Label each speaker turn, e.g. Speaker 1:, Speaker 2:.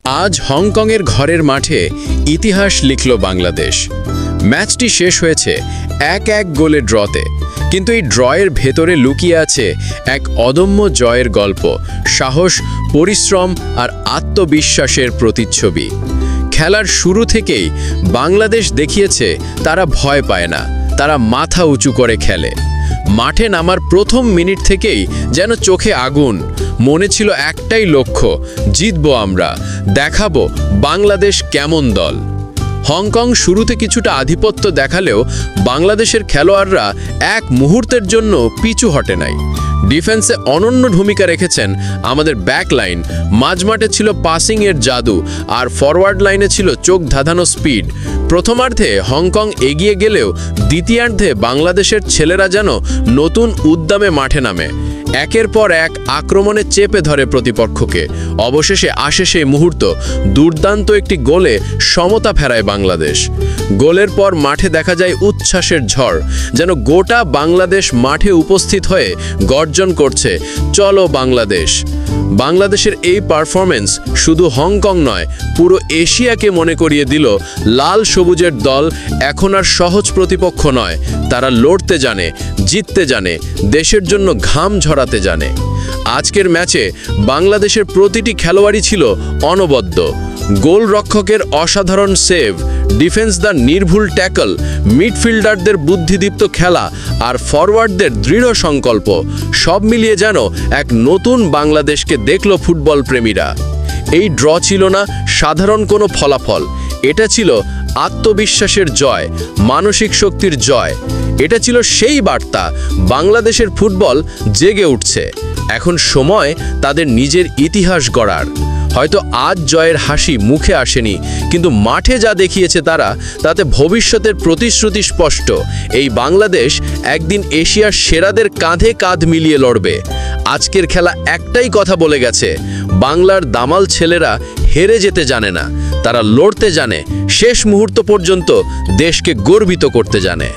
Speaker 1: আজ হংকংয়ের ঘরের মাঠে ইতিহাস লিখল বাংলাদেশ। ম্যাচটি শেষ হয়েছে ১-১ গোলে ড্রতে, কিন্তু এই ড্রয়ের ভেতরে লুকিয়ে আছে এক অদম্য জয়ের গল্প, সাহস, পরিশ্রম আর আত্মবিশ্বাসের প্রতিচ্ছবি। খেলার শুরু থেকেই বাংলাদেশ দেখিয়েছে তারা ভয় পায় না, তারা মাথা উঁচু করে খেলে। মাঠে নামার প্রথম মিনিট থেকেই যেন চোখে আগুন, মনে ছিল একটাই লক্ষ্য, জিতবো আমরা, দেখাবো বাংলাদেশ কেমন দল। হংকং শুরুতে কিছুটা আধিপত্য দেখালেও বাংলাদেশের খেলোয়াড়রা এক মুহূর্তের জন্য পিছু হটে নাই। ডিফেন্সে অনন্য ভূমিকা রেখেছেন আমাদের ব্যাক লাইন, মাঝমাঠে ছিল পাসিংয়ের জাদু, আর ফরওয়ার্ড লাইনে ছিল চোখ ধাঁধানো স্পিড। প্রথমার্ধে হংকং এগিয়ে গেলেও দ্বিতীয়ার্ধে বাংলাদেশের ছেলেরা যেন নতুন উদ্যমে মাঠে নামে, একের পর এক আক্রমণে চেপে ধরে প্রতিপক্ষকে। অবশেষে আসে সেই মুহূর্ত, দুর্দান্ত একটি গোলে সমতা ফেরায় বাংলাদেশ। গোলের পর মাঠে দেখা যায় উচ্ছ্বাসের ঝড়, যেন গোটা বাংলাদেশ মাঠে উপস্থিত হয়ে গর্জন করছে, চলো বাংলাদেশ। বাংলাদেশের এই পারফরমেন্স শুধু হংকং নয়, পুরো এশিয়াকে মনে করিয়ে দিল লাল সবুজের দল এখন আর সহজ প্রতিপক্ষ নয়। তারা লড়তে জানে, জিততে জানে, দেশের জন্য ঘাম ঝরাতে জানে। আজকের ম্যাচে বাংলাদেশের প্রতিটি খেলোয়াড়ই ছিল অনবদ্য। গোলরক্ষকের অসাধারণ সেভ, ডিফেন্সদার নির্ভুল ট্যাকল, মিডফিল্ডারদের বুদ্ধিদীপ্ত খেলা আর ফরওয়ার্ডদের দৃঢ় সংকল্প, সব মিলিয়ে যেন এক নতুন বাংলাদেশকে দেখল ফুটবল প্রেমীরা। এই ড্র ছিল না সাধারণ কোনো ফলাফল, এটা ছিল আত্মবিশ্বাসের জয়, মানসিক শক্তির জয়। এটা ছিল সেই বার্তা, বাংলাদেশের ফুটবল জেগে উঠছে, এখন সময় তাদের নিজের ইতিহাস গড়ার। হয়তো আজ জয়ের হাসি মুখে আসেনি, কিন্তু মাঠে যা দেখিয়েছে তারা, তাতে ভবিষ্যতের প্রতিশ্রুতি স্পষ্ট। এই বাংলাদেশ একদিন এশিয়ার সেরাদের কাঁধে কাঁধ মিলিয়ে লড়বে। আজকের খেলা একটাই কথা বলে গেছে, বাংলার দামাল ছেলেরা হেরে যেতে জানে না, তারা লড়তে জানে, শেষ মুহূর্ত পর্যন্ত দেশকে গর্বিত করতে জানে।